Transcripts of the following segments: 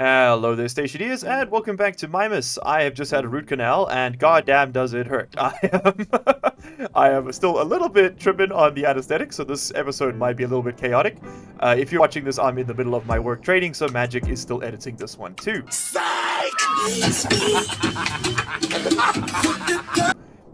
Hello there, Stationeers, and welcome back to Mimas. I have just had a root canal, and goddamn does it hurt. I am still a little bit tripping on the anesthetic, so this episode might be a little bit chaotic. If you're watching this, I'm in the middle of my work training, so Magic is still editing this one too. Psych!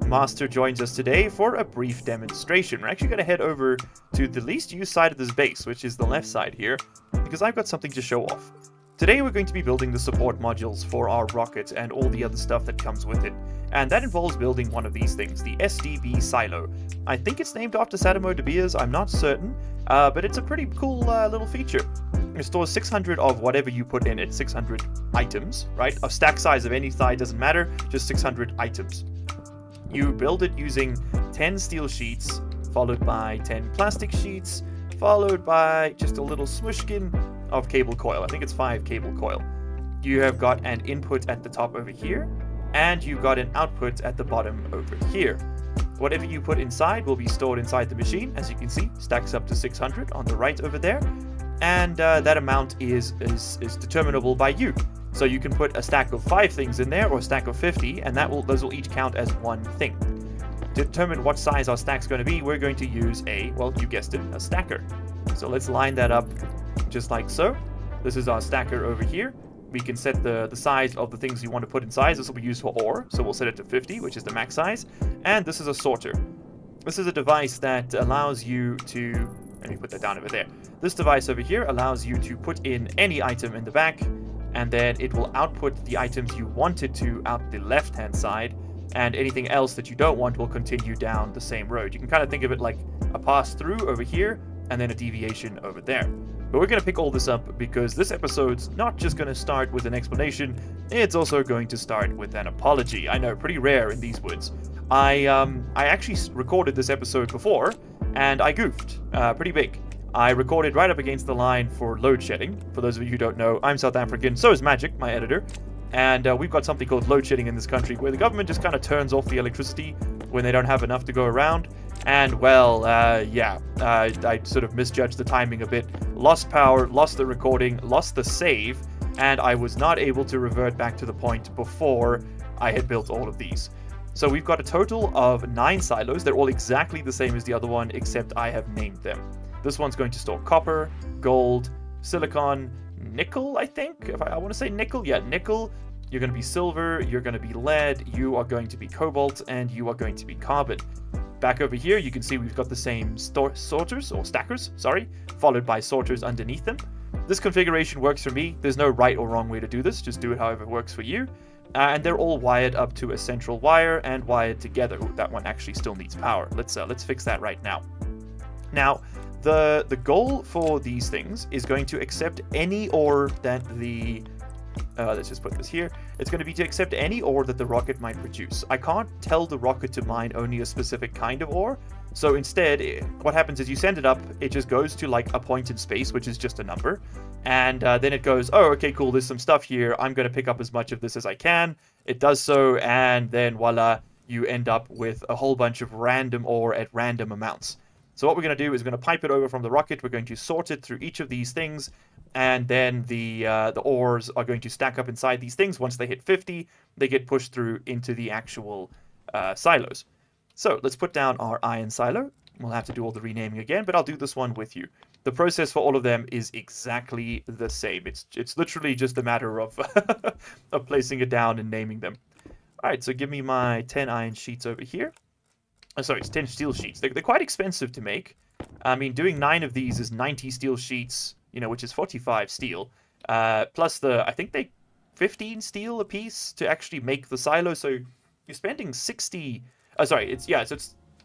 Master joins us today for a brief demonstration. We're actually going to head over to the least used side of this base, which is the left side here, because I've got something to show off. Today we're going to be building the support modules for our rocket and all the other stuff that comes with it. And that involves building one of these things, the SDB silo. I think it's named after Sadamo De Beers, I'm not certain, but it's a pretty cool little feature. It stores 600 of whatever you put in it, 600 items, right? A stack size of any size doesn't matter, just 600 items. You build it using 10 steel sheets, followed by 10 plastic sheets, followed by just a little smushkin of cable coil. I think it's 5 cable coil. You have got an input at the top over here, and you've got an output at the bottom over here. Whatever you put inside will be stored inside the machine. As you can see, stacks up to 600 on the right over there, and that amount is determinable by you. So you can put a stack of 5 things in there, or a stack of 50, and those will each count as one thing. To determine what size our stack's going to be, we're going to use well, you guessed it, a stacker. So let's line that up just like so. This is our stacker over here. We can set the size of the things you want to put inside. This will be used for ore, so we'll set it to 50, which is the max size. And this is a sorter. This is a device that allows you to... Let me put that down over there. This device over here allows you to put in any item in the back, and then it will output the items you wanted to out the left-hand side, and anything else that you don't want will continue down the same road. You can kind of think of it like a pass-through over here, and then a deviation over there. But we're going to pick all this up because this episode's not just going to start with an explanation, it's also going to start with an apology. I know, pretty rare in these woods. I actually recorded this episode before, and I goofed pretty big. I recorded right up against the line for load shedding. For those of you who don't know, I'm South African, so is Magic, my editor. And we've got something called load shedding in this country, where the government just kind of turns off the electricity when they don't have enough to go around. And, well, yeah, I sort of misjudged the timing a bit. Lost power, lost the recording, lost the save, and I was not able to revert back to the point before I had built all of these. So we've got a total of 9 silos. They're all exactly the same as the other one, except I have named them. This one's going to store copper, gold, silicon, nickel, I think. If I want to say nickel, yeah, nickel. You're going to be silver, you're going to be lead, you are going to be cobalt, and you are going to be carbon. Back over here, you can see we've got the same sorters, or stackers, sorry, followed by sorters underneath them. This configuration works for me. There's no right or wrong way to do this. Just do it however works for you. And they're all wired up to a central wire and wired together. Ooh, that one actually still needs power. Let's fix that right now. Now, the goal for these things is going to accept any ore that the... let's just put this here. It's going to be to accept any ore that the rocket might produce. I can't tell the rocket to mine only a specific kind of ore. So instead, what happens is you send it up, it just goes to like a point in space, which is just a number. And then it goes, oh, okay, cool, there's some stuff here. I'm going to pick up as much of this as I can. It does so, and then voila, you end up with a whole bunch of random ore at random amounts. So what we're going to do is we're going to pipe it over from the rocket. We're going to sort it through each of these things, and then the ores are going to stack up inside these things. Once they hit 50, they get pushed through into the actual silos. So let's put down our iron silo. We'll have to do all the renaming again, but I'll do this one with you. The process for all of them is exactly the same. It's literally just a matter of, of placing it down and naming them. All right, so give me my 10 iron sheets over here. Oh, sorry, it's 10 steel sheets. They're quite expensive to make. I mean, doing 9 of these is 90 steel sheets, you know, which is 45 steel. Plus I think they 15 steel a piece to actually make the silo. So you're spending 60. Oh, sorry,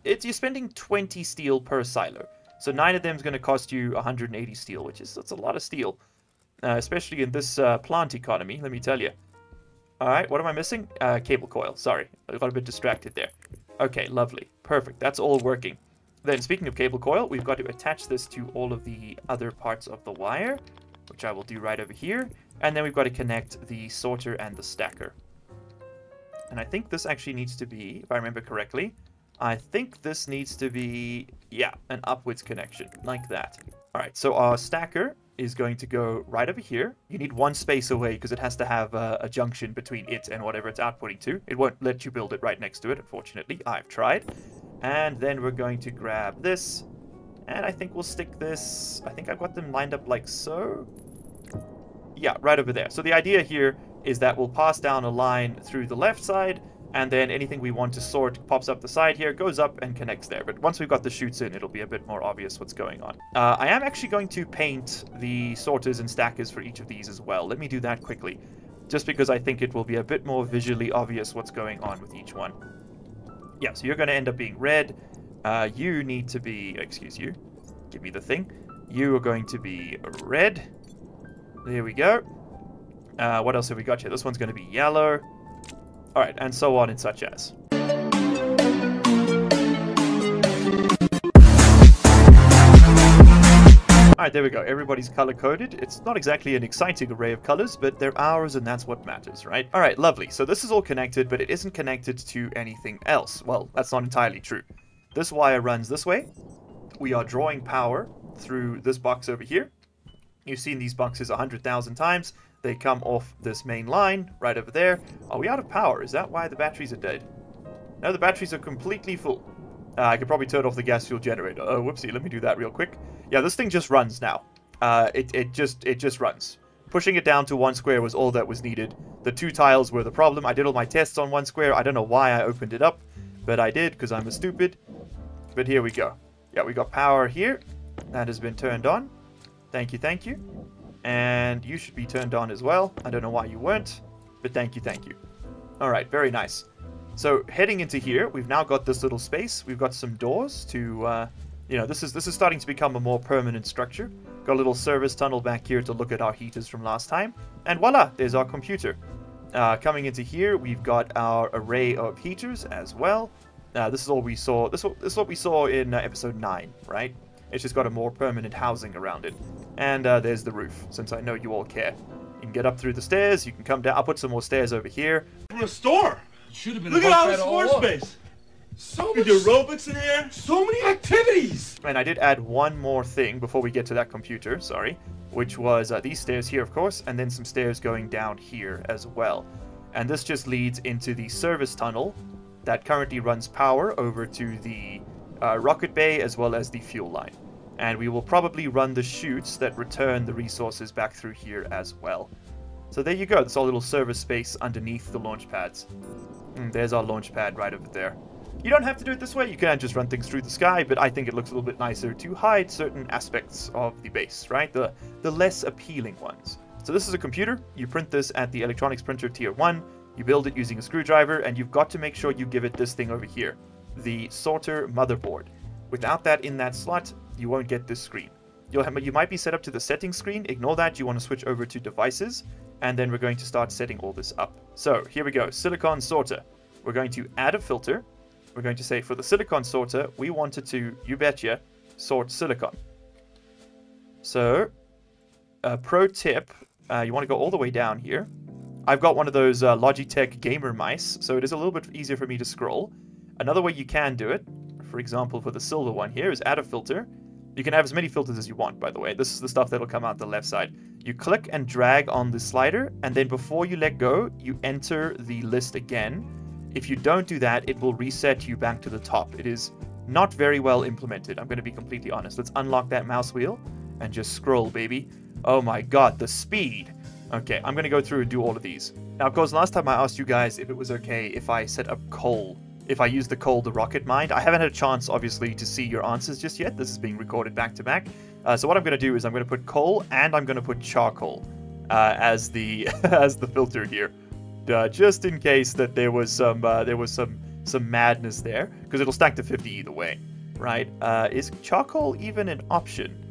you're spending 20 steel per silo. So 9 of them is going to cost you 180 steel, that's a lot of steel, especially in this plant economy. Let me tell you. All right, what am I missing? Cable coil. Sorry, I got a bit distracted there. Okay, lovely. Perfect. That's all working. Then, speaking of cable coil, we've got to attach this to all of the other parts of the wire, which I will do right over here. And then we've got to connect the sorter and the stacker. And I think this actually needs to be, if I remember correctly, I think this needs to be, yeah, an upwards connection, like that. All right, so our stacker is going to go right over here. You need one space away because it has to have a junction between it and whatever it's outputting to. It won't let you build it right next to it, unfortunately. I've tried. And then we're going to grab this. And I think we'll stick this... I think I've got them lined up like so. Yeah, right over there. So the idea here is that we'll pass down a line through the left side, and then anything we want to sort pops up the side here, goes up and connects there. But once we've got the chutes in, it'll be a bit more obvious what's going on. I am actually going to paint the sorters and stackers for each of these as well. Let me do that quickly, just because I think it will be a bit more visually obvious what's going on with each one. Yeah, so you're going to end up being red. You need to be... Excuse you. Give me the thing. You are going to be red. There we go. What else have we got here? This one's going to be yellow. Alright, and so on and such as. Alright, there we go. Everybody's color-coded. It's not exactly an exciting array of colors, but they're ours and that's what matters, right? Alright, lovely. So this is all connected, but it isn't connected to anything else. Well, that's not entirely true. This wire runs this way. We are drawing power through this box over here. You've seen these boxes 100,000 times. They come off this main line right over there. Are we out of power? Is that why the batteries are dead? No, the batteries are completely full. I could probably turn off the gas fuel generator. Oh, whoopsie. Let me do that real quick. Yeah, this thing just runs now. It just runs. Pushing it down to 1 square was all that was needed. The 2 tiles were the problem. I did all my tests on 1 square. I don't know why I opened it up, but I did because I'm a stupid. But here we go. Yeah, we got power here. That has been turned on. Thank you, thank you. And you should be turned on as well. I don't know why you weren't, but thank you, thank you. Alright, very nice. So, heading into here, we've now got this little space. We've got some doors to, you know, this is starting to become a more permanent structure. Got a little service tunnel back here to look at our heaters from last time. And voila, there's our computer. Coming into here, we've got our array of heaters as well. This is all we saw. This is what we saw in episode 9, right? It's just got a more permanent housing around it. And there's the roof, since I know you all care. You can get up through the stairs, you can come down. I'll put some more stairs over here. From a store! It should have been. Look at all this floor space! So You can do aerobics in here! so many activities! And I did add one more thing before we get to that computer, sorry. Which was these stairs here, of course, and then some stairs going down here as well. And this just leads into the service tunnel that currently runs power over to the rocket bay as well as the fuel line. And we will probably run the chutes that return the resources back through here as well. So there you go, this all little service space underneath the launch pads. There's our launch pad right over there. You don't have to do it this way, you can just run things through the sky, but I think it looks a little bit nicer to hide certain aspects of the base, right? The less appealing ones. So this is a computer, you print this at the electronics printer tier 1, you build it using a screwdriver, and you've got to make sure you give it this thing over here, the sorter motherboard. Without that in that slot, you won't get this screen. You might be set up to the settings screen, ignore that, you want to switch over to devices, and then we're going to start setting all this up. So here we go, silicon sorter. We're going to add a filter. We're going to say for the silicon sorter, we wanted to, you betcha, sort silicon. So, pro tip, you want to go all the way down here. I've got one of those Logitech gamer mice, so it is a little bit easier for me to scroll. Another way you can do it, for example, for the silver one here, is add a filter. You can have as many filters as you want, by the way. This is the stuff that'll come out the left side. You click and drag on the slider, and then before you let go, you enter the list again. If you don't do that, it will reset you back to the top. It is not very well implemented, I'm going to be completely honest. Let's unlock that mouse wheel and just scroll, baby. Oh my god, the speed. Okay, I'm going to go through and do all of these. Now, of course, last time I asked you guys if it was okay if I set up coal. If I use the coal, the rocket mind. I haven't had a chance, obviously, to see your answers just yet. This is being recorded back to back. So what I'm going to do is I'm going to put coal and I'm going to put charcoal as the as the filter here, just in case that there was some madness there, because it'll stack to 50 either way, right? Is charcoal even an option?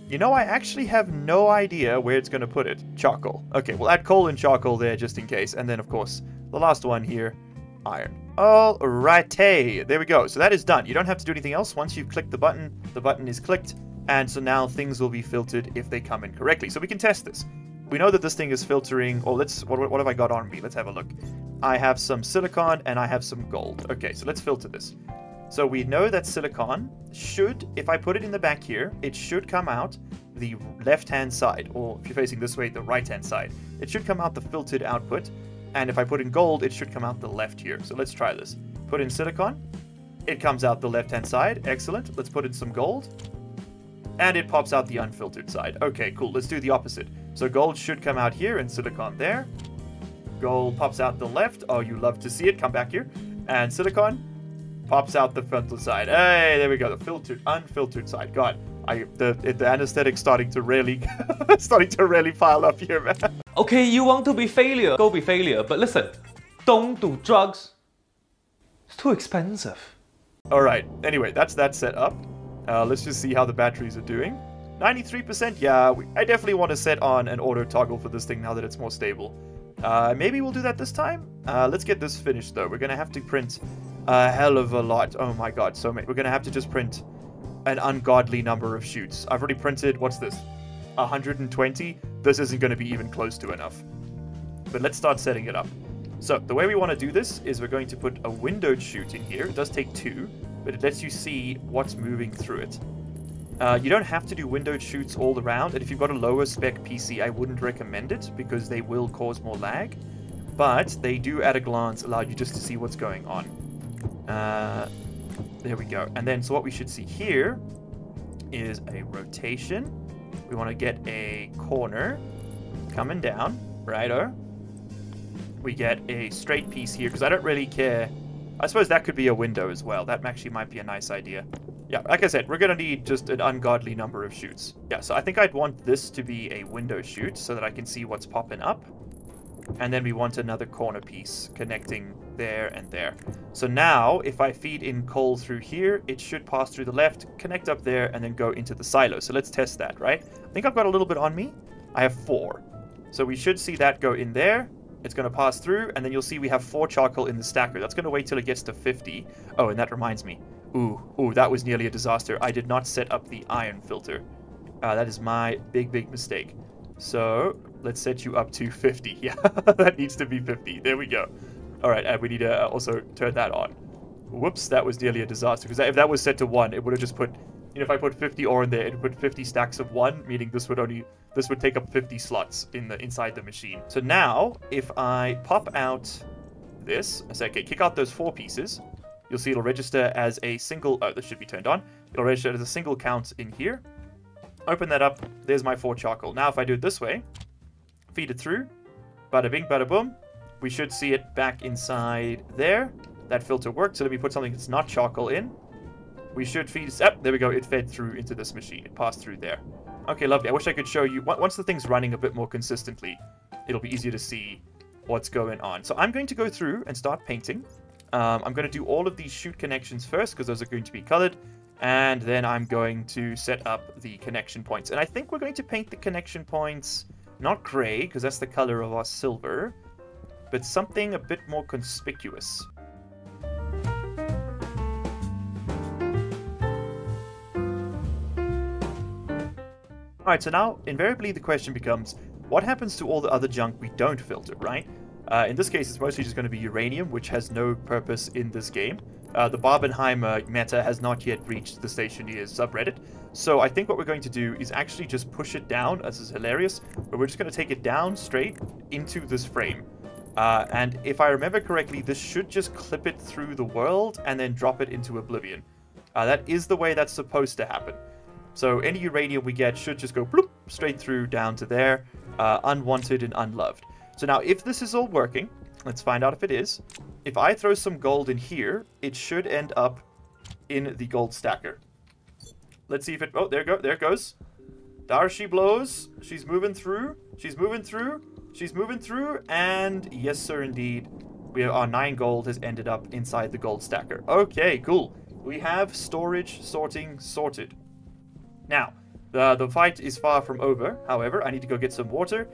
You know, I actually have no idea where it's going to put it. Charcoal. Okay, we'll add coal and charcoal there just in case, and then of course the last one here, iron. Alrighty, there we go. So that is done. You don't have to do anything else. Once you've clicked the button is clicked, and so now things will be filtered if they come in correctly. So we can test this. We know that this thing is filtering. Oh, what have I got on me? Let's have a look. I have some silicon and I have some gold. Okay, so let's filter this. So we know that silicon should, if I put it in the back here, it should come out the left-hand side, or if you're facing this way, the right-hand side. It should come out the filtered output, and if I put in gold, it should come out the left here. So let's try this. Put in silicon, it comes out the left-hand side. Excellent. Let's put in some gold, and it pops out the unfiltered side. Okay, cool. Let's do the opposite. So gold should come out here and silicon there. Gold pops out the left. Oh, you love to see it. Come back here. And silicon pops out the filtered side. Hey, there we go. The filtered, unfiltered side. God, the anesthetic's starting to really, pile up here, man. Okay, you want to be failure, go be failure. But listen, don't do drugs. It's too expensive. All right. Anyway, that's that set up. Let's just see how the batteries are doing. 93%. Yeah, I definitely want to set on an auto toggle for this thing now that it's more stable. Maybe we'll do that this time. Let's get this finished though. We're gonna have to print a hell of a lot. Oh my god, so many. We're gonna have to just print an ungodly number of shoots. I've already printed, what's this? 120? This isn't gonna be even close to enough. But let's start setting it up. So the way we want to do this is we're going to put a windowed chute in here. It does take 2, but it lets you see what's moving through it. You don't have to do windowed chutes all around, and if you've got a lower spec PC, I wouldn't recommend it because they will cause more lag. But they do, at a glance, allow you just to see what's going on. There we go. And then, so what we should see here is a rotation. We want to get a corner coming down, righto. We get a straight piece here, because I don't really care. I suppose that could be a window as well. That actually might be a nice idea. Yeah, like I said, we're going to need just an ungodly number of shoots. Yeah, so I think I'd want this to be a window shoot so that I can see what's popping up. And then we want another corner piece connecting there and there. So now, if I feed in coal through here, it should pass through the left, connect up there, and then go into the silo. So let's test that, right? I think I've got a little bit on me. I have 4. So we should see that go in there. It's going to pass through, and then you'll see we have 4 charcoal in the stacker. That's going to wait till it gets to 50. Oh, and that reminds me. Ooh, that was nearly a disaster. I did not set up the iron filter. That is my big mistake. So let's set you up to 50. Yeah, that needs to be 50. There we go. All right, and we need to also turn that on. Whoops, that was nearly a disaster. Because if that was set to 1, it would have just put, you know, if I put 50 ore in there, it would put 50 stacks of 1, meaning this would take up 50 slots inside the machine. So now, if I pop out this, okay, kick out those 4 pieces, you'll see it'll register as a single, oh, this should be turned on. It'll register as a single count in here. Open that up, there's my 4 charcoal. Now if I do it this way, feed it through, bada bing, bada boom, we should see it back inside there. That filter worked, so let me put something that's not charcoal in. We should feed, there we go, it fed through into this machine. It passed through there. Okay, lovely. I wish I could show you, once the thing's running a bit more consistently, it'll be easier to see what's going on. So I'm going to go through and start painting. I'm going to do all of these chute connections first, because those are going to be colored. And then I'm going to set up the connection points. And I think we're going to paint the connection points, not gray, because that's the color of our silver, but something a bit more conspicuous. Alright, so now, invariably the question becomes, what happens to all the other junk we don't filter, right? In this case, it's mostly just going to be uranium, which has no purpose in this game. The Barbenheimer meta has not yet reached the Stationeers subreddit, so I think what we're going to do is actually just push it down, as is hilarious, but we're just going to take it down straight into this frame. And if I remember correctly, this should just clip it through the world and then drop it into oblivion. That is the way that's supposed to happen. So any uranium we get should just go bloop, straight through down to there, unwanted and unloved. So now if this is all working, let's find out if it is. If I throw some gold in here, it should end up in the gold stacker. Let's see if it, oh, there it goes. There she blows. She's moving through. She's moving through. She's moving through. And yes, sir, indeed. Our 9 gold has ended up inside the gold stacker. Okay, cool. We have storage sorting sorted. Now, the fight is far from over. However, I need to go get some water.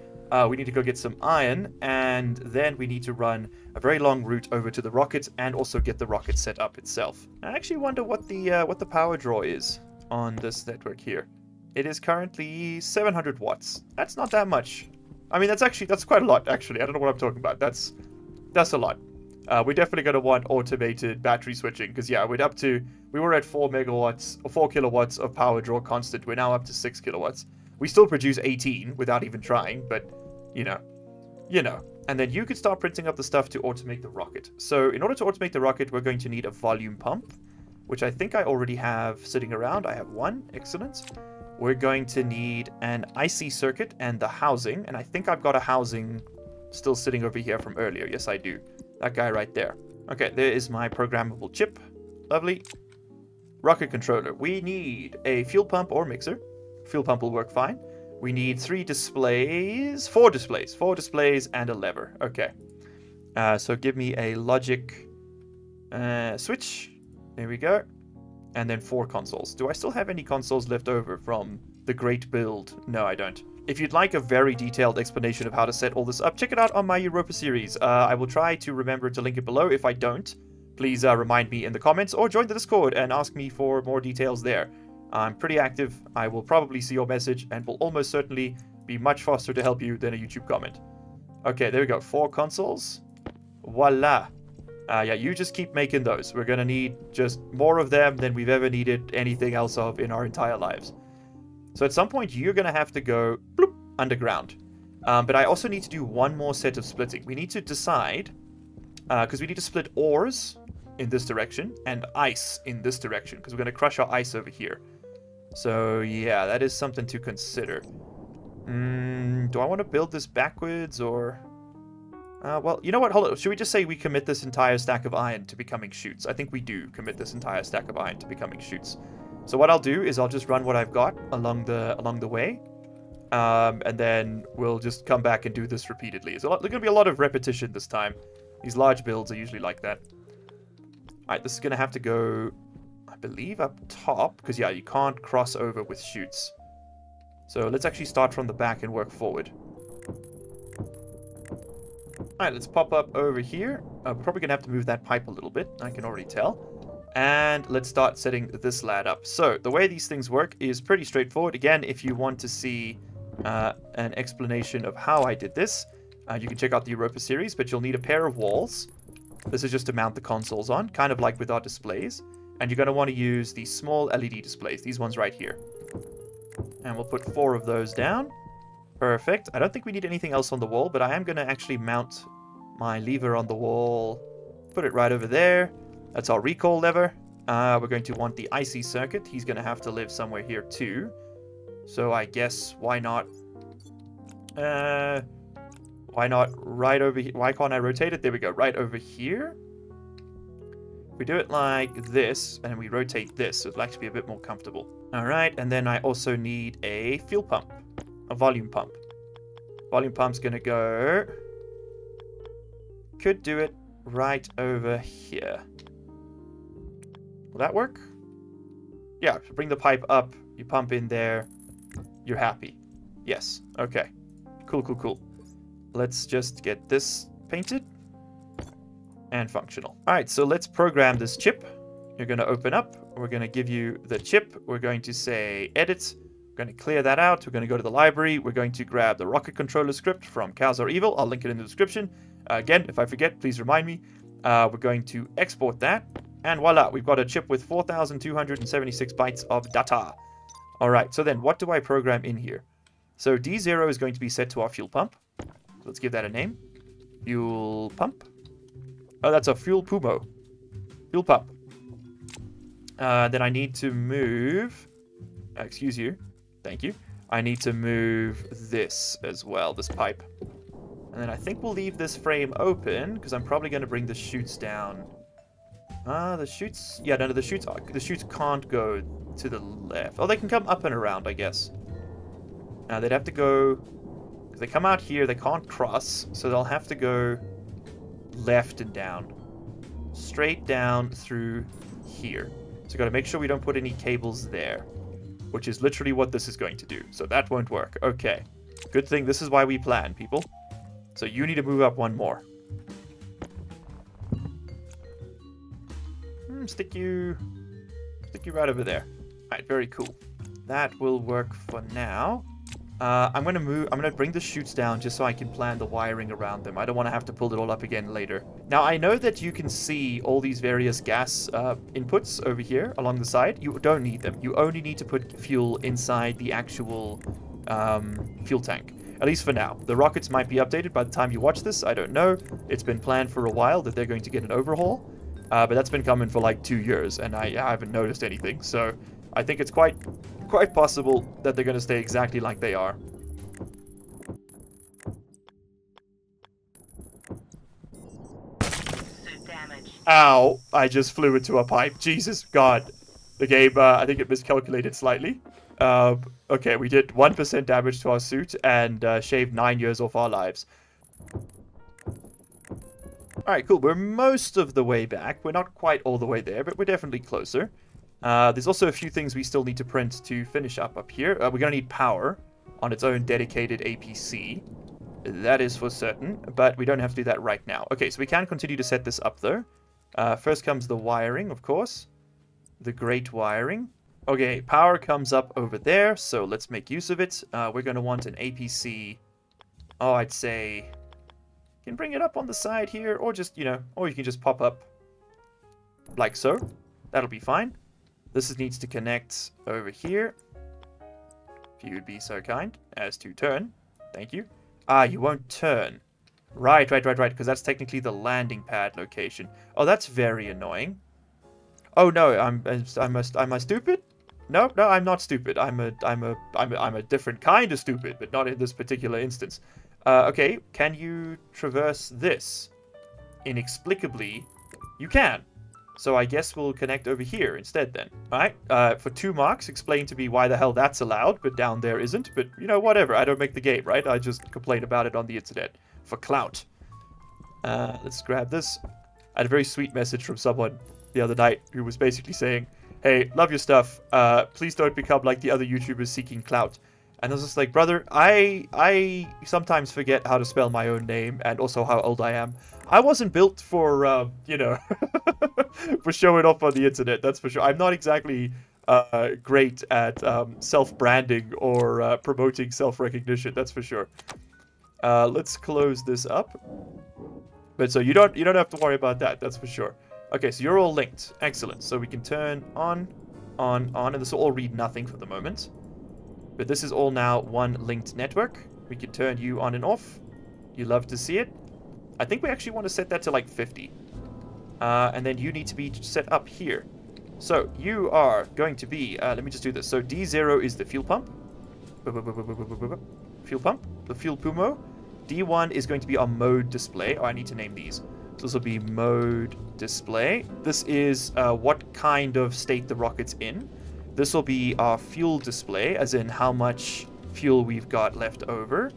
We need to go get some iron, and then we need to run a very long route over to the rocket and also get the rocket set up itself. I actually wonder what the power draw is on this network here. It is currently 700 watts. That's not that much. I mean, that's quite a lot, actually. I don't know what I'm talking about. That's a lot. We're definitely going to want automated battery switching, because yeah, we were at 4 megawatts or 4 kilowatts of power draw constant. We're now up to 6 kilowatts. We still produce 18 without even trying, but you know. And then you could start printing up the stuff to automate the rocket. So in order to automate the rocket, we're going to need a volume pump, which I think I already have sitting around. I have one. Excellent. We're going to need an IC circuit and the housing, and I think I've got a housing still sitting over here from earlier. Yes, I do. That guy right there. Okay, there is my programmable chip. Lovely. Rocket controller. We need a fuel pump or mixer. Fuel pump will work fine. We need 4 displays and a lever. Okay. So give me a logic switch. There we go. And then 4 consoles. Do I still have any consoles left over from the great build? No, I don't. If you'd like a very detailed explanation of how to set all this up, check it out on my Europa series. I will try to remember to link it below. If I don't, please remind me in the comments or join the Discord and ask me for more details there. I'm pretty active. I will probably see your message and will almost certainly be much faster to help you than a YouTube comment. Okay, there we go. 4 consoles. Voila. Yeah, you just keep making those. We're going to need just more of them than we've ever needed anything else of in our entire lives. So at some point, you're going to have to go bloop, underground. But I also need to do one more set of splitting. We need to decide, because we need to split ores in this direction and ice in this direction, because we're going to crush our ice over here. So yeah, that is something to consider. Do I want to build this backwards or... well, you know what? Hold on. Should we just say we commit this entire stack of iron to becoming chutes? I think we do commit this entire stack of iron to becoming chutes. So what I'll do is I'll just run what I've got along the way. And then we'll just come back and do this repeatedly. So there's going to be a lot of repetition this time. These large builds are usually like that. Alright, this is going to have to go, I believe, up top. Because, yeah, you can't cross over with chutes. So let's actually start from the back and work forward. Alright, let's pop up over here. We're probably going to have to move that pipe a little bit. I can already tell. And let's start setting this lad up. So the way these things work is pretty straightforward. Again, if you want to see an explanation of how I did this, you can check out the Europa series, but you'll need a pair of walls. This is just to mount the consoles on, kind of like with our displays. And you're going to want to use these small LED displays, these ones right here. And we'll put 4 of those down. Perfect. I don't think we need anything else on the wall, but I am going to actually mount my lever on the wall. Put it right over there. That's our recall lever. We're going to want the IC circuit. He's going to have to live somewhere here too. So I guess why not right over here? Why can't I rotate it? There we go. Right over here. If we do it like this and we rotate this, it'll actually be a bit more comfortable. All right. And then I also need a fuel pump, a volume pump. Volume pump's going to go. Could do it right over here. Will that work? Yeah, bring the pipe up, you pump in there, you're happy. Yes, okay. Cool. Let's just get this painted and functional. Alright, so let's program this chip. You're going to open up, we're going to give you the chip, we're going to say edit, we're going to clear that out, we're going to go to the library, we're going to grab the rocket controller script from Cows Are Evil, I'll link it in the description. Again, if I forget, please remind me. We're going to export that. And voila, we've got a chip with 4,276 bytes of data. Alright, so then what do I program in here? So D0 is going to be set to our fuel pump. Let's give that a name. Fuel pump. Oh, that's a fuel pumo. Fuel pump. Then I need to move... excuse you. Thank you. I need to move this as well, this pipe. And then I think we'll leave this frame open, because I'm probably going to bring the chutes down. The chutes... yeah, no, the chutes can't go to the left. Oh, they can come up and around, I guess. Now, they'd have to go... if they come out here, they can't cross, so they'll have to go left and down. Straight down through here. So got to make sure we don't put any cables there, which is literally what this is going to do. So that won't work. Okay. Good thing this is why we plan, people. So you need to move up one more. Stick you right over there. Alright, very cool. That will work for now. I'm gonna bring the chutes down just so I can plan the wiring around them. I don't want to have to pull it all up again later. Now, I know that you can see all these various gas inputs over here along the side. You don't need them. You only need to put fuel inside the actual fuel tank. At least for now. The rockets might be updated by the time you watch this. I don't know. It's been planned for a while that they're going to get an overhaul. But that's been coming for like 2 years, and I haven't noticed anything. So I think it's quite possible that they're going to stay exactly like they are. Ow! I just flew into a pipe. Jesus God. The game, I think it miscalculated slightly. Okay, we did 1% damage to our suit and shaved 9 years off our lives. Alright, cool. We're most of the way back. We're not quite all the way there, but we're definitely closer. There's also a few things we still need to print to finish up here. We're going to need power on its own dedicated APC. That is for certain, but we don't have to do that right now. Okay, so we can continue to set this up, though. First comes the wiring, of course. The great wiring. Okay, power comes up over there, so let's make use of it. We're going to want an APC. Oh, I'd say... You can bring it up on the side here, or just, you know, or you can just pop up like so. That'll be fine. This needs to connect over here. If you would be so kind as to turn. Thank you. Ah, you won't turn. Right, because that's technically the landing pad location. Oh, that's very annoying. Oh no, am I stupid? No, I'm not stupid. I'm a different kind of stupid, but not in this particular instance. Okay, can you traverse this? Inexplicably, you can. So I guess we'll connect over here instead then. Alright, for 2 marks, explain to me why the hell that's allowed, but down there isn't. But, you know, whatever. I don't make the game, right? I just complain about it on the internet. For clout. Let's grab this. I had a very sweet message from someone the other night who was basically saying, hey, love your stuff. Please don't become like the other YouTubers seeking clout. And I was just like, brother, I sometimes forget how to spell my own name and also how old I am. I wasn't built for, you know, for showing off on the internet, that's for sure. I'm not exactly great at self-branding or promoting self-recognition, that's for sure. Let's close this up. But so you don't have to worry about that, that's for sure. Okay, so you're all linked. Excellent. So we can turn on, and this will all read nothing for the moment. But this is all now one linked network. We can turn you on and off. You love to see it. I think we actually want to set that to like 50. And then you need to be set up here. So you are going to be, let me just do this. So D0 is the fuel pump. Fuel pump, the fuel pumo. D1 is going to be our mode display. Oh, I need to name these. So this will be mode display. This is what kind of state the rocket's in. This will be our fuel display, as in how much fuel we've got left over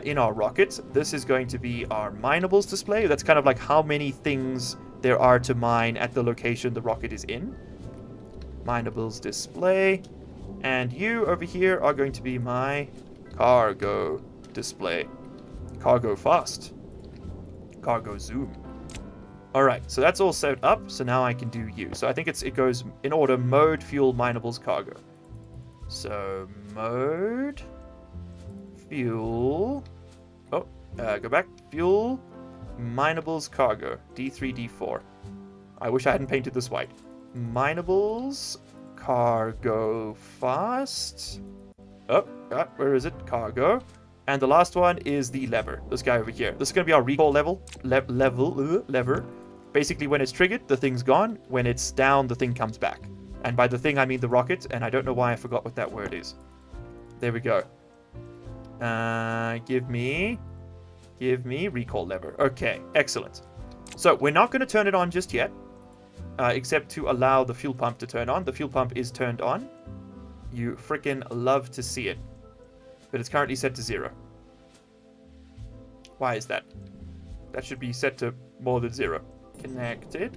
in our rocket. This is going to be our minables display. That's kind of like how many things there are to mine at the location the rocket is in. Minables display. And you over here are going to be my cargo display. Cargo fast. Cargo zoom. Alright, so that's all set up, so now I can do you. So I think it goes in order: mode, fuel, minables, cargo. So, mode, fuel, go back, fuel, minables, cargo, D3, D4. I wish I hadn't painted this white. Minables, cargo, fast. Where is it? Cargo. And the last one is the lever, this guy over here. This is going to be our recall lever. Basically, when it's triggered, the thing's gone. When it's down, the thing comes back. And by the thing, I mean the rocket, and I don't know why I forgot what that word is. There we go. Give me recall lever. Okay, excellent. So, we're not going to turn it on just yet, except to allow the fuel pump to turn on. The fuel pump is turned on. You freaking love to see it. But it's currently set to 0. Why is that? That should be set to more than 0. Connected.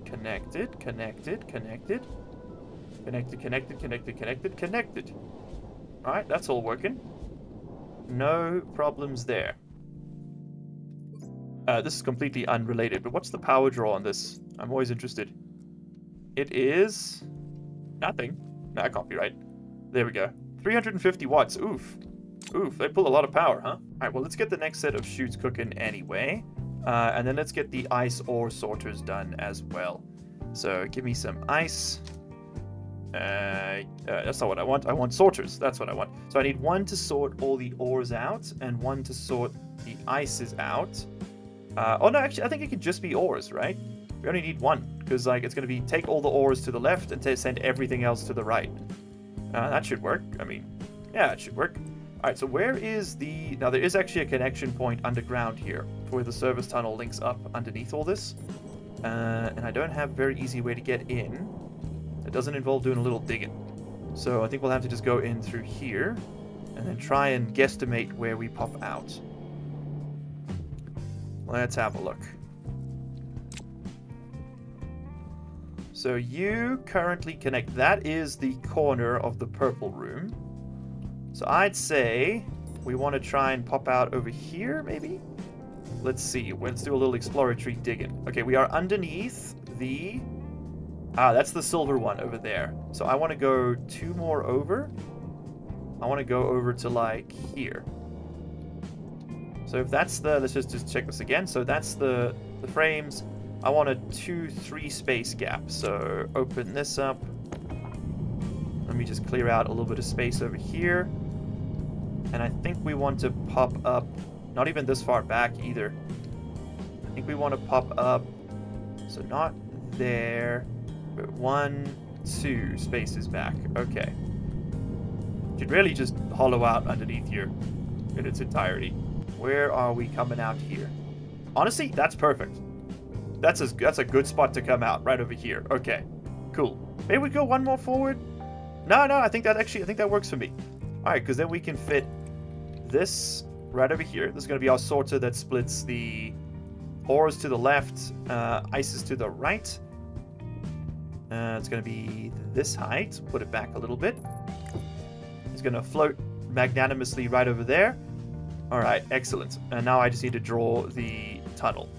Alright, that's all working. No problems there. This is completely unrelated, but what's the power draw on this? I'm always interested. It is... nothing. No, that can't be right. There we go. 350 watts. Oof. Oof, they pull a lot of power, huh? Alright, well, let's get the next set of chutes cooking anyway. And then let's get the ice ore sorters done as well. So, give me some ice. That's not what I want. I want sorters. That's what I want. So I need one to sort all the ores out and one to sort the ices out. Oh, no, actually, I think it could just be ores, right? We only need one because, like, it's going to be take all the ores to the left and send everything else to the right. That should work. I mean, yeah, it should work. All right, so where is the... Now, there is actually a connection point underground here where the service tunnel links up underneath all this. And I don't have a very easy way to get in. It doesn't involve doing a little digging. So I think we'll have to just go in through here and then try and guesstimate where we pop out. Let's have a look. So you currently connect. That is the corner of the purple room. So I'd say we want to try and pop out over here, maybe? Let's see. Let's do a little exploratory digging. Okay, we are underneath the... that's the silver one over there. So I want to go 2 more over. I want to go over to, like, here. So if that's the... Let's just check this again. So that's the frames. I want a 2-3 space gap. So open this up. Let me just clear out a little bit of space over here. And I think we want to pop up... Not even this far back either. I think we want to pop up... So not there... But 1, 2 spaces back. Okay. Should really just hollow out underneath here in its entirety. Where are we coming out here? Honestly, that's perfect. That's a good spot to come out, right over here. Okay, cool. Maybe we go 1 more forward. No, I think that works for me. All right, because then we can fit this right over here. This is going to be our sorter that splits the ores to the left, ices to the right. It's going to be this height. Put it back a little bit. It's going to float magnanimously right over there. All right, excellent. And now I just need to draw the tunnel.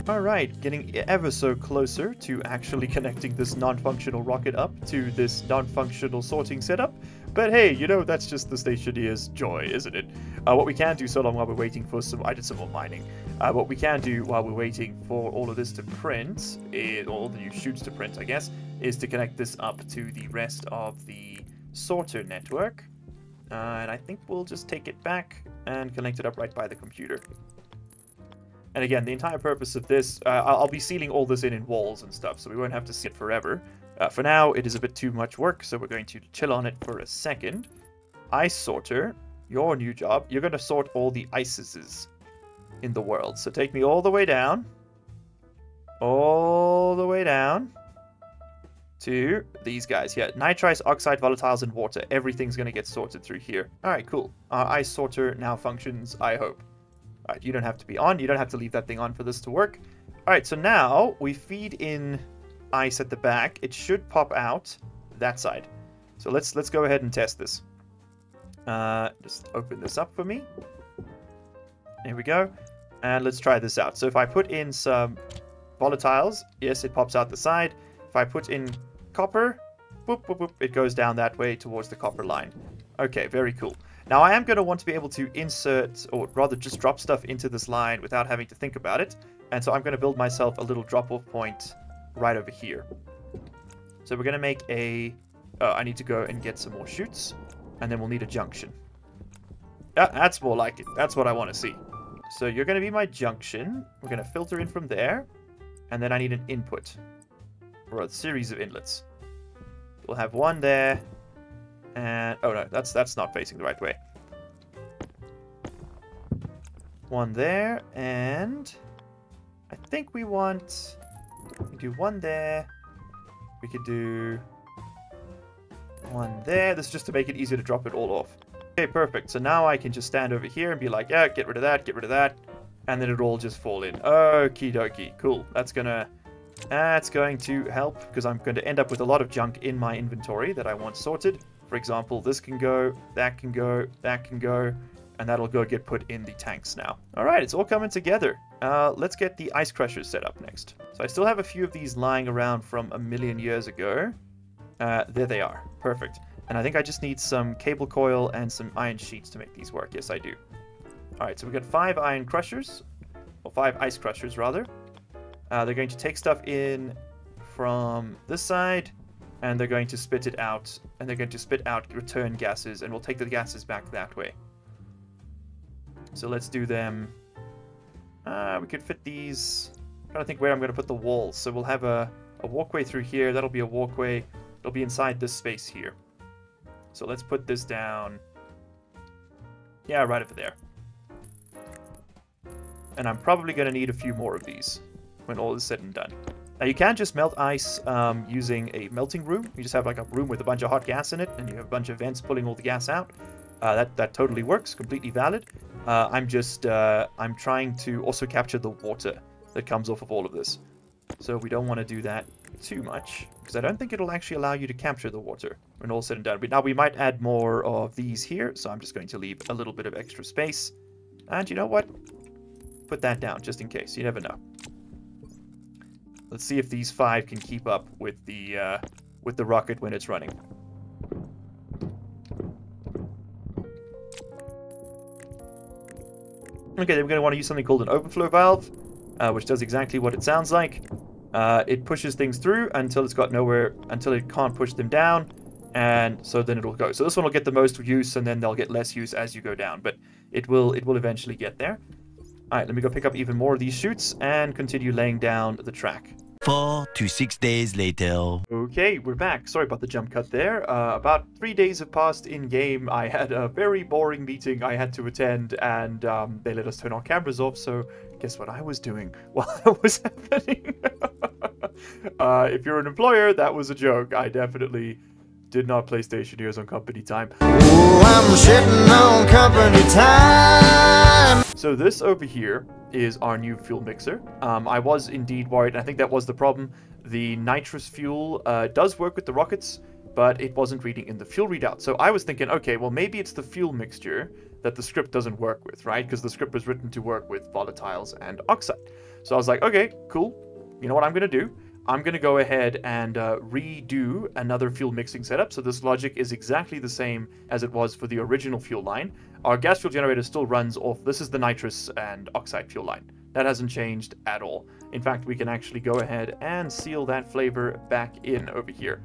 Alright, getting ever so closer to actually connecting this non-functional rocket up to this non-functional sorting setup. But hey, you know, that's just the Stationeers' joy, isn't it? What we can do so long while we're waiting for some... I did some more mining. What we can do while we're waiting for all of this to print, all the new chutes to print, I guess, is to connect this up to the rest of the sorter network. And I think we'll just take it back and connect it up right by the computer. And again, the entire purpose of this, I'll be sealing all this in walls and stuff, so we won't have to see it forever. For now, it is a bit too much work, so we're going to chill on it for a second. Ice sorter, your new job, you're going to sort all the ices in the world. So take me all the way down to these guys here. Nitrites, oxide, volatiles, and water. Everything's going to get sorted through here. All right, cool. Our ice sorter now functions, I hope. All right, you don't have to be on. You don't have to leave that thing on for this to work. All right, so now we feed in ice at the back. It should pop out that side. So let's go ahead and test this. Just open this up for me. Here we go. And let's try this out. So if I put in some volatiles, yes, it pops out the side. If I put in copper, boop, boop, boop, it goes down that way towards the copper line. Okay, very cool. Now, I am going to want to be able to insert, or rather just drop stuff into this line without having to think about it. And so I'm going to build myself a little drop-off point right over here. So we're going to make a... I need to go and get some more chutes. And then we'll need a junction. That's more like it. That's what I want to see. So you're going to be my junction. We're going to filter in from there. And then I need an input. Or a series of inlets. We'll have one there. And oh no, that's not facing the right way. One there, and I think we do one there. We could do one there. This is just to make it easier to drop it all off. Okay, perfect. So now I can just stand over here and be like, yeah, get rid of that, and then it'll all just fall in. Okie dokie, cool. That's going to help because I'm going to end up with a lot of junk in my inventory that I want sorted. For example, this can go, that can go, that can go, and that'll go get put in the tanks now. Alright, it's all coming together. Let's get the ice crushers set up next. So I still have a few of these lying around from a million years ago. There they are. Perfect. And I think I just need some cable coil and some iron sheets to make these work. Yes, I do. Alright, so we've got 5 iron crushers. Or 5 ice crushers, rather. They're going to take stuff in from this side, and they're going to spit it out. And they're going to spit out return gases, and we'll take the gases back that way. So let's do them. We could fit these. I'm trying to think where I'm going to put the walls. So we'll have a walkway through here. That'll be a walkway. It'll be inside this space here. So let's put this down. Yeah, right over there. And I'm probably going to need a few more of these when all is said and done. Now you can just melt ice using a melting room. You just have like a room with a bunch of hot gas in it, and you have a bunch of vents pulling all the gas out. That totally works, completely valid. I'm trying to also capture the water that comes off of all of this. So we don't want to do that too much, because I don't think it'll actually allow you to capture the water when all said and done. But now we might add more of these here, so I'm just going to leave a little bit of extra space. And you know what? Put that down, just in case. You never know. Let's see if these 5 can keep up with the rocket when it's running. Okay, then we're going to want to use something called an overflow valve, which does exactly what it sounds like. It pushes things through until it's got nowhere, until it can't push them down, and so then it'll go. So this one will get the most use, and then they'll get less use as you go down, but it will eventually get there. Alright, let me go pick up even more of these chutes and continue laying down the track. 4 to 6 days later. Okay, we're back. Sorry about the jump cut there. About 3 days have passed in-game. I had a very boring meeting I had to attend, and they let us turn our cameras off, so guess what I was doing while that was happening? If you're an employer, that was a joke. I definitely did not play Stationeers on company time. Oh, I'm sitting on company time. So this over here is our new fuel mixer. I was indeed worried, and I think that was the problem. The nitrous fuel does work with the rockets, but it wasn't reading in the fuel readout. So I was thinking, okay, well, maybe it's the fuel mixture that the script doesn't work with, right? Because the script was written to work with volatiles and oxide. So I was like, okay, cool. You know what I'm going to do? I'm going to go ahead and redo another fuel mixing setup. So this logic is exactly the same as it was for the original fuel line. Our gas fuel generator still runs off. This is the nitrous and oxide fuel line. That hasn't changed at all. In fact, we can actually go ahead and seal that flavor back in over here.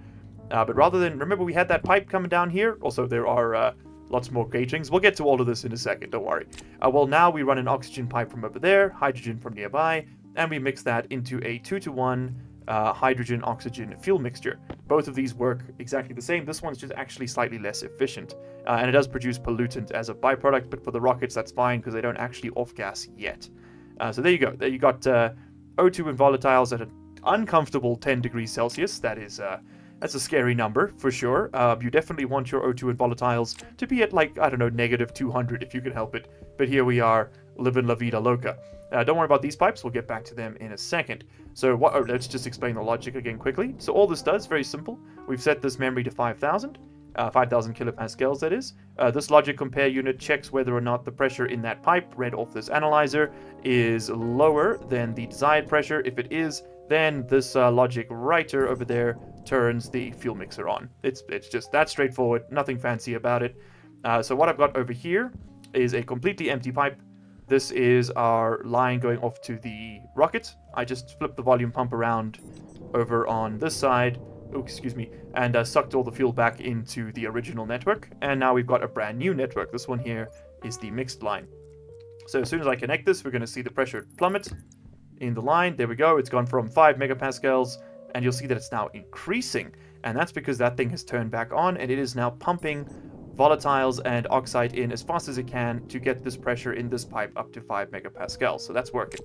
But rather than, remember we had that pipe coming down here? Also, there are lots more gauges. We'll get to all of this in a second, don't worry. Well, now we run an oxygen pipe from over there, hydrogen from nearby, and we mix that into a 2-to-1 hydrogen-oxygen fuel mixture. Both of these work exactly the same. This one's just actually slightly less efficient. And it does produce pollutant as a byproduct, but for the rockets, that's fine because they don't actually off-gas yet. So there you go. There you got O2 and volatiles at an uncomfortable 10 degrees Celsius. That's a scary number, for sure. You definitely want your O2 and volatiles to be at, like, I don't know, negative 200 if you can help it. But here we are, living la vida loca. Don't worry about these pipes. We'll get back to them in a second. So let's just explain the logic again quickly. So all this does, very simple. We've set this memory to 5,000 kilopascals, that is. This logic compare unit checks whether or not the pressure in that pipe read off this analyzer is lower than the desired pressure. If it is, then this logic writer over there turns the fuel mixer on. It's just that straightforward, nothing fancy about it. So what I've got over here is a completely empty pipe. This is our line going off to the rocket. I just flipped the volume pump around over on this side, and sucked all the fuel back into the original network. And now we've got a brand new network. This one here is the mixed line. So as soon as I connect this, we're going to see the pressure plummet in the line. There we go. It's gone from 5 megapascals, and you'll see that it's now increasing. And that's because that thing has turned back on, and it is now pumping volatiles and oxide in as fast as it can to get this pressure in this pipe up to 5 megapascals. So that's working.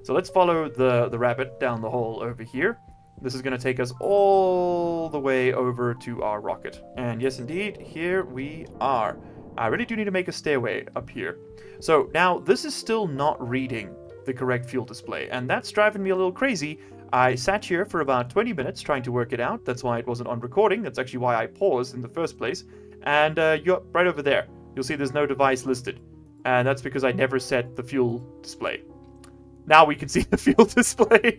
So let's follow the rabbit down the hole over here. This is going to take us all the way over to our rocket. And yes, indeed, here we are. I really do need to make a stairway up here. So now this is still not reading the correct fuel display, and that's driving me a little crazy. I sat here for about 20 minutes trying to work it out. That's why it wasn't on recording. That's actually why I paused in the first place. And you're right over there. You'll see there's no device listed. And that's because I never set the fuel display. Now we can see the fuel display.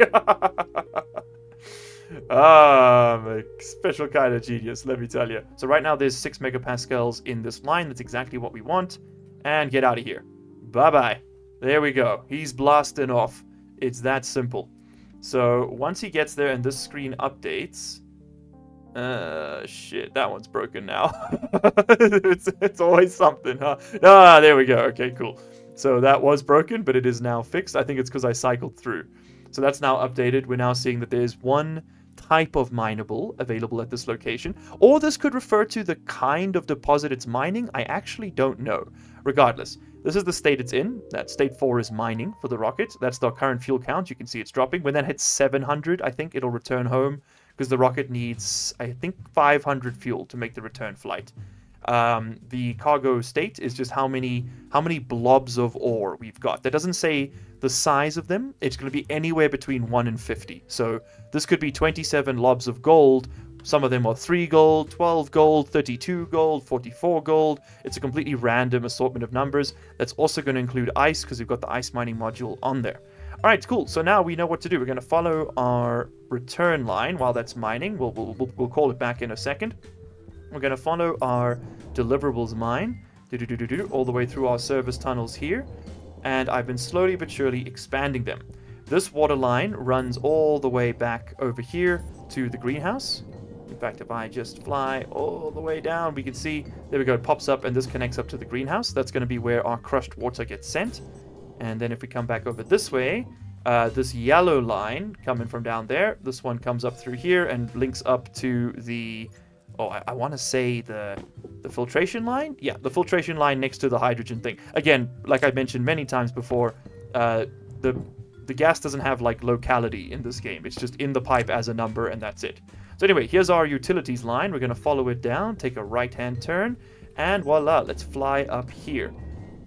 I'm a special kind of genius, let me tell you. So right now there's 6 megapascals in this line. That's exactly what we want. And get out of here. Bye-bye. There we go. He's blasting off. It's that simple. So once he gets there and this screen updates... shit, that one's broken now. it's always something, huh? Ah, there we go. Okay, cool. So that was broken, but it is now fixed. I think it's because I cycled through. So that's now updated. We're now seeing that there's one type of mineable available at this location. Or this could refer to the kind of deposit it's mining. I actually don't know. Regardless, this is the state it's in. That state 4 is mining for the rocket. That's the current fuel count. You can see it's dropping. When that hits 700, I think it'll return home because the rocket needs, I think, 500 fuel to make the return flight. The cargo state is just how many blobs of ore we've got. That doesn't say the size of them. It's going to be anywhere between 1 and 50. So this could be 27 lobs of gold. Some of them are 3 gold, 12 gold, 32 gold, 44 gold. It's a completely random assortment of numbers. That's also going to include ice because we've got the ice mining module on there. All right, cool. So now we know what to do. We're going to follow our return line while that's mining. We'll call it back in a second. We're going to follow our deliverables mine all the way through our service tunnels here. And I've been slowly but surely expanding them. This water line runs all the way back over here to the greenhouse. In fact, if I just fly all the way down, we can see, there we go, it pops up and this connects up to the greenhouse. That's going to be where our crushed water gets sent. And then if we come back over this way, this yellow line coming from down there, this one comes up through here and links up to the... Oh, I want to say the filtration line? Yeah, the filtration line next to the hydrogen thing. Again, like I mentioned many times before, the gas doesn't have, like, locality in this game. It's just in the pipe as a number, and that's it. So anyway, here's our utilities line. We're going to follow it down, take a right-hand turn, and voila, let's fly up here.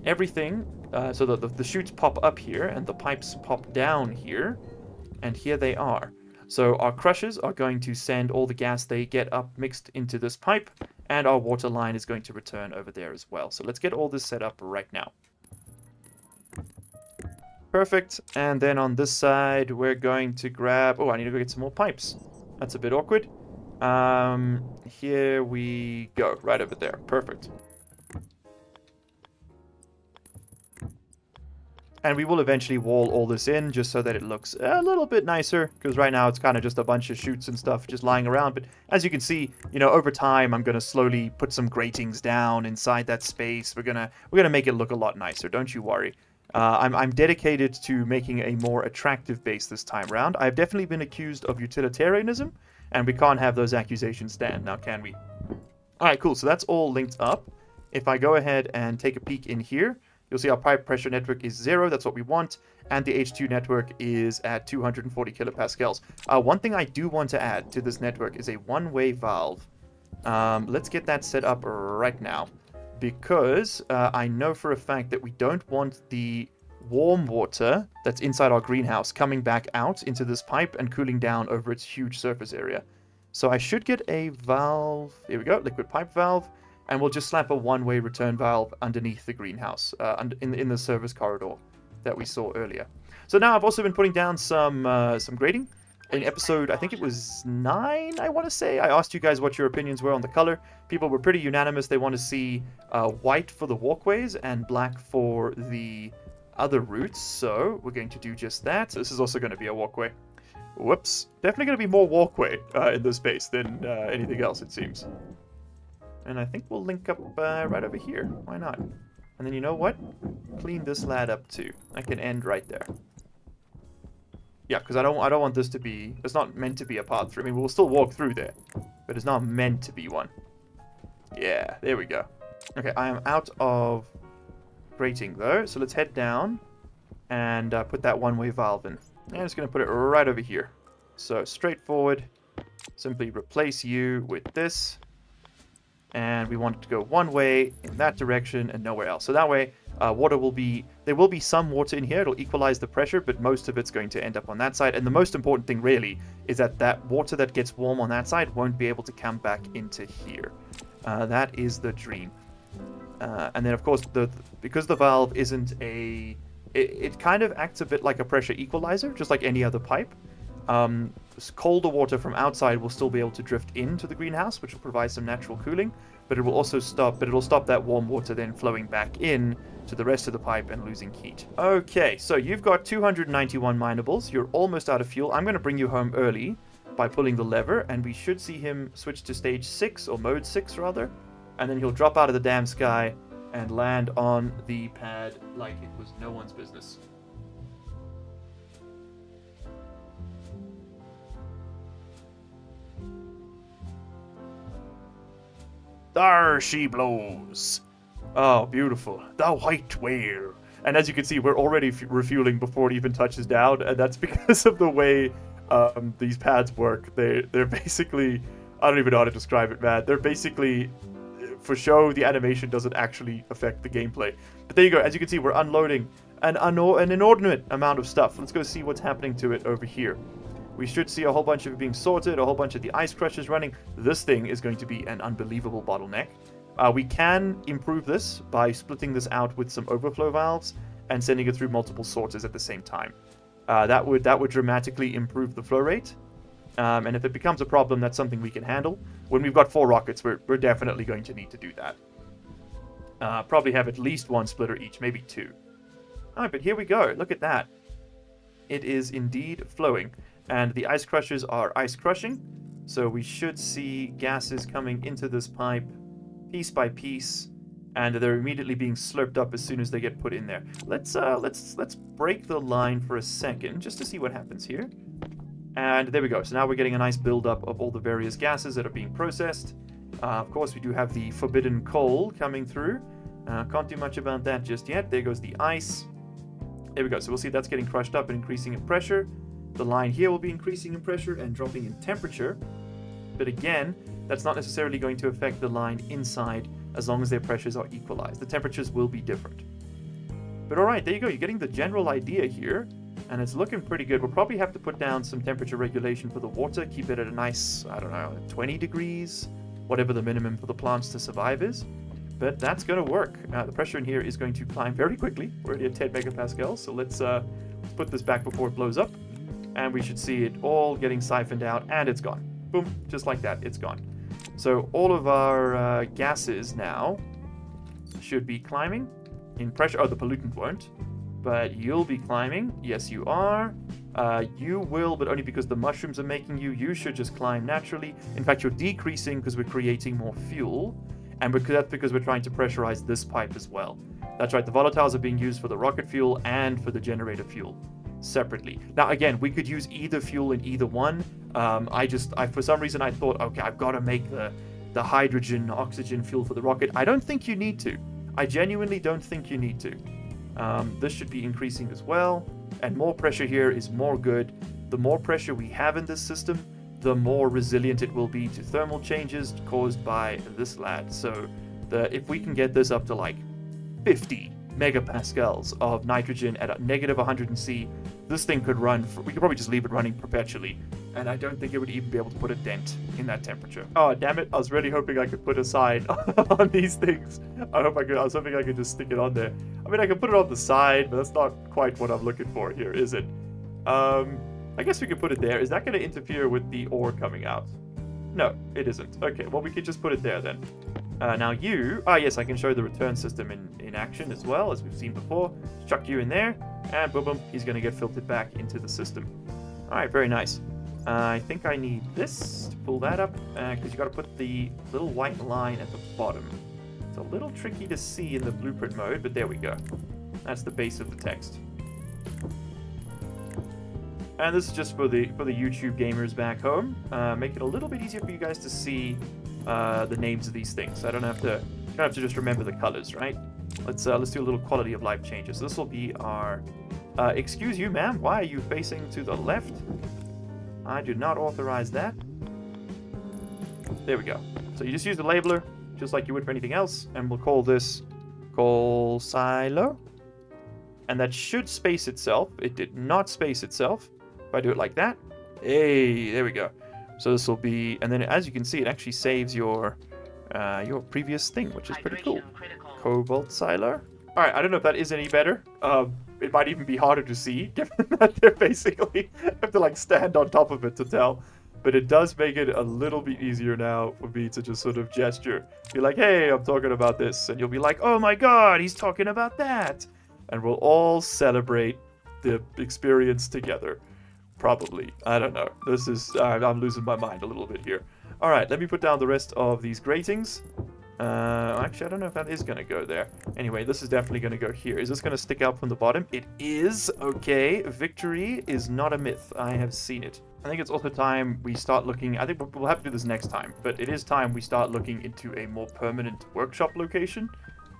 Everything, so the chutes pop up here, and the pipes pop down here, and here they are. So our crushers are going to send all the gas they get up mixed into this pipe, and our water line is going to return over there as well. So let's get all this set up right now. Perfect. And then on this side, we're going to grab... Oh, I need to go get some more pipes. That's a bit awkward. Here we go. Right over there. Perfect. And we will eventually wall all this in just so that it looks a little bit nicer. Because right now it's kind of just a bunch of chutes and stuff just lying around. But as you can see, you know, over time I'm going to slowly put some gratings down inside that space. We're gonna make it look a lot nicer. Don't you worry. I'm dedicated to making a more attractive base this time round. I've definitely been accused of utilitarianism. And we can't have those accusations stand now, can we? Alright, cool. So that's all linked up. If I go ahead and take a peek in here, you'll see our pipe pressure network is 0. That's what we want. And the H2 network is at 240 kilopascals. One thing I do want to add to this network is a one-way valve. Let's get that set up right now. Because I know for a fact that we don't want the warm water that's inside our greenhouse coming back out into this pipe and cooling down over its huge surface area. So I should get a valve. Here we go, liquid pipe valve. And we'll just slap a one-way return valve underneath the greenhouse, in the service corridor that we saw earlier. So now I've also been putting down some grading. In episode, I think it was 9, I want to say, I asked you guys what your opinions were on the color. People were pretty unanimous. They want to see white for the walkways and black for the other routes. So we're going to do just that. This is also going to be a walkway. Whoops. Definitely going to be more walkway in this base than anything else, it seems. And I think we'll link up right over here. Why not? And then you know what? Clean this lad up too. I can end right there. Yeah, because I don't want this to be... It's not meant to be a path through. I mean, we'll still walk through there. But it's not meant to be one. Yeah, there we go. Okay, I am out of grating though. So let's head down and put that one-way valve in. And I'm just going to put it right over here. So straightforward. Simply replace you with this. And we want it to go one way in that direction and nowhere else. So that way, water will be... There will be some water in here. It'll equalize the pressure, but most of it's going to end up on that side. And the most important thing, really, is that that water that gets warm on that side won't be able to come back into here. That is the dream. And then, of course, because the valve isn't a... It kind of acts a bit like a pressure equalizer, just like any other pipe. Colder water from outside will still be able to drift into the greenhouse, which will provide some natural cooling, but it will also stop that warm water then flowing back in to the rest of the pipe and losing heat. Okay, so you've got 291 minables. You're almost out of fuel. I'm going to bring you home early by pulling the lever, and we should see him switch to stage 6, or mode 6 rather, and then he'll drop out of the damn sky and land on the pad like it was no one's business. There she blows. Oh, beautiful. The white whale. And as you can see, we're already refueling before it even touches down, and that's because of the way these pads work. They're basically... I don't even know how to describe it, man. They're basically... For show, the animation doesn't actually affect the gameplay. But there you go. As you can see, we're unloading an inordinate amount of stuff. Let's go see what's happening to it over here. We should see a whole bunch of it being sorted, a whole bunch of the ice crushers running. This thing is going to be an unbelievable bottleneck. We can improve this by splitting this out with some overflow valves and sending it through multiple sorters at the same time. That would dramatically improve the flow rate. And if it becomes a problem, that's something we can handle. When we've got 4 rockets, we're definitely going to need to do that. Probably have at least 1 splitter each, maybe 2. Alright, but here we go. Look at that. It is indeed flowing. And the ice crushers are ice crushing. So we should see gases coming into this pipe piece by piece. And they're immediately being slurped up as soon as they get put in there. Let's break the line for a second just to see what happens here. And there we go. So now we're getting a nice buildup of all the various gases that are being processed. Of course, we do have the forbidden coal coming through. Can't do much about that just yet. There goes the ice. There we go. So we'll see that's getting crushed up and increasing in pressure. The line here will be increasing in pressure and dropping in temperature. But again, that's not necessarily going to affect the line inside as long as their pressures are equalized. The temperatures will be different. But alright, there you go. You're getting the general idea here. And it's looking pretty good. We'll probably have to put down some temperature regulation for the water. Keep it at a nice, I don't know, 20 degrees. Whatever the minimum for the plants to survive is. But that's going to work. The pressure in here is going to climb very quickly. We're already at 10 megapascals. So let's put this back before it blows up. And we should see it all getting siphoned out. And it's gone. Boom. Just like that. It's gone. So all of our gases now should be climbing in pressure. Oh, the pollutant won't. But you'll be climbing. Yes, you are. You will, but only because the mushrooms are making you. You should just climb naturally. In fact, you're decreasing because we're creating more fuel. And that's because we're trying to pressurize this pipe as well. That's right. The volatiles are being used for the rocket fuel and for the generator fuel separately. Now, again, we could use either fuel in either one. For some reason, I thought, okay, I've got to make the hydrogen, oxygen fuel for the rocket. I don't think you need to. I genuinely don't think you need to. This should be increasing as well, and more pressure here is more good. The more pressure we have in this system, the more resilient it will be to thermal changes caused by this lad. So if we can get this up to like 50 megapascals of nitrogen at a negative 100 C, this thing could run, we could probably just leave it running perpetually, and I don't think it would even be able to put a dent in that temperature. Oh, damn it. I was really hoping I could put a sign on these things. I was hoping I could just stick it on there. I mean, I can put it on the side, but that's not quite what I'm looking for here, is it? I guess we could put it there. Is that going to interfere with the ore coming out? No, it isn't. Okay, well, we could just put it there then. Now yes, I can show the return system in action as well, as we've seen before. Chuck you in there, and boom, boom, he's going to get filtered back into the system. All right, very nice. I think I need this to pull that up, because you got to put the little white line at the bottom. It's a little tricky to see in the blueprint mode, but there we go. That's the base of the text. And this is just for the YouTube gamers back home. Make it a little bit easier for you guys to see the names of these things. I don't have to just remember the colors, right? Let's do a little quality of life changes. So this will be our. Excuse you, ma'am. Why are you facing to the left? I do not authorize that. There we go. So you just use the labeler, just like you would for anything else, and we'll call this coal silo. And that should space itself. It did not space itself. If I do it like that, hey, there we go. So this will be, and then as you can see, it actually saves your your previous thing, which is pretty cool. Cobalt Siler. Alright, I don't know if that is any better. It might even be harder to see, given that they're basically have to like stand on top of it to tell. But it does make it a little bit easier now for me to just sort of gesture. Be like, hey, I'm talking about this. And you'll be like, oh my god, he's talking about that. And we'll all celebrate the experience together. Probably. I don't know. This is... I'm losing my mind a little bit here. Alright, let me put down the rest of these gratings. Actually, I don't know if that is going to go there. Anyway, this is definitely going to go here. Is this going to stick out from the bottom? It is. Okay. Victory is not a myth. I have seen it. I think it's also time we start looking... I think we'll have to do this next time. But it is time we start looking into a more permanent workshop location.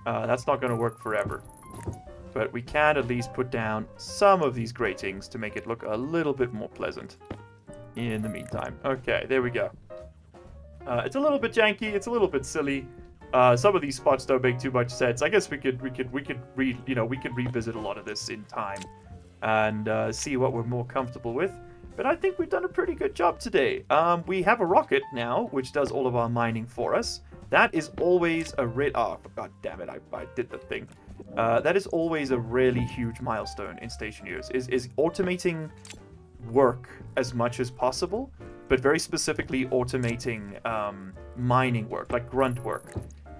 That's not going to work forever. But we can at least put down some of these gratings to make it look a little bit more pleasant in the meantime. Okay, there we go. It's a little bit janky. It's a little bit silly. Some of these spots don't make too much sense. I guess we could revisit a lot of this in time and see what we're more comfortable with. But I think we've done a pretty good job today. We have a rocket now, which does all of our mining for us. That is always a oh, god damn it! I did the thing. That is always a really huge milestone in Stationeers. Is automating work as much as possible, but very specifically automating mining work, like grunt work.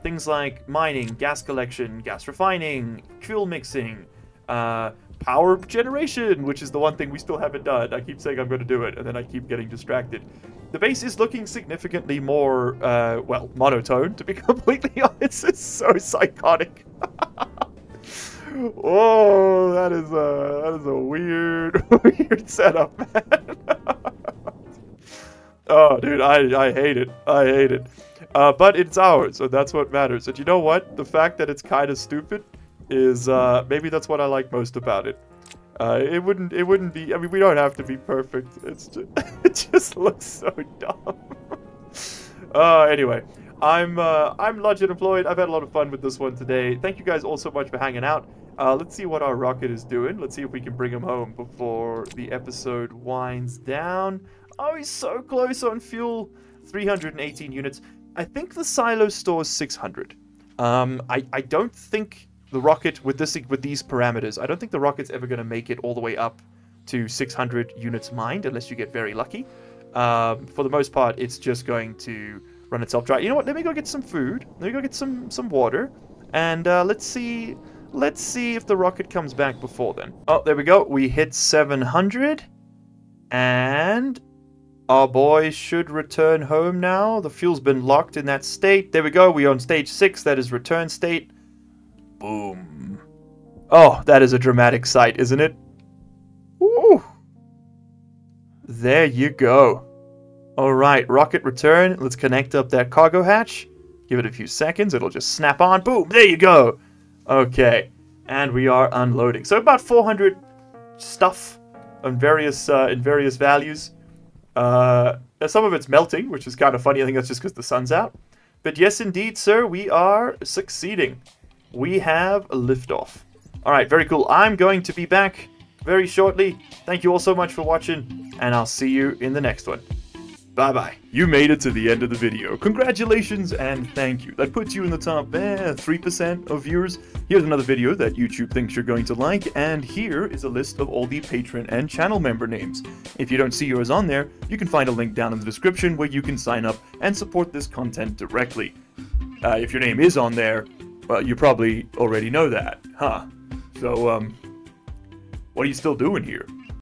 Things like mining, gas collection, gas refining, fuel mixing, power generation, which is the one thing we still haven't done. I keep saying I'm going to do it, and then I keep getting distracted. The base is looking significantly more, well, monotone, to be completely honest. It's so psychotic. Oh, that is a weird, weird setup, man. Oh, dude, I hate it. I hate it. But it's ours, so that's what matters. And you know what? The fact that it's kind of stupid is maybe that's what I like most about it. It wouldn't be. I mean, we don't have to be perfect. It's just, it just looks so dumb. Anyway, I'm Unemployed. I've had a lot of fun with this one today. Thank you guys all so much for hanging out. Let's see what our rocket is doing. Let's see if we can bring him home before the episode winds down. Oh, he's so close on fuel. 318 units. I think the silo stores 600. I don't think the rocket with these parameters, I don't think the rocket's ever going to make it all the way up to 600 units mined unless you get very lucky. For the most part, it's just going to run itself dry. You know what? Let me go get some food. Let me go get some water, and let's see if the rocket comes back before then. Oh, there we go. We hit 700, and our boy should return home now. The fuel's been locked in that state. There we go. We're on stage 6. That is return state. Boom. Oh, that is a dramatic sight, isn't it? Woo. There you go. Alright, rocket return. Let's connect up that cargo hatch. Give it a few seconds. It'll just snap on. Boom. There you go. Okay. And we are unloading. So about 400 stuff on various in various values. Some of it's melting, which is kind of funny. I think that's just because the sun's out. But yes, indeed, sir, we are succeeding. We have a liftoff. Alright, very cool. I'm going to be back very shortly. Thank you all so much for watching, and I'll see you in the next one. Bye-bye. You made it to the end of the video. Congratulations and thank you. That puts you in the top 3% of viewers. Here's another video that YouTube thinks you're going to like, and here is a list of all the patron and channel member names. If you don't see yours on there, you can find a link down in the description where you can sign up and support this content directly. If your name is on there, well, you probably already know that, huh? So, what are you still doing here?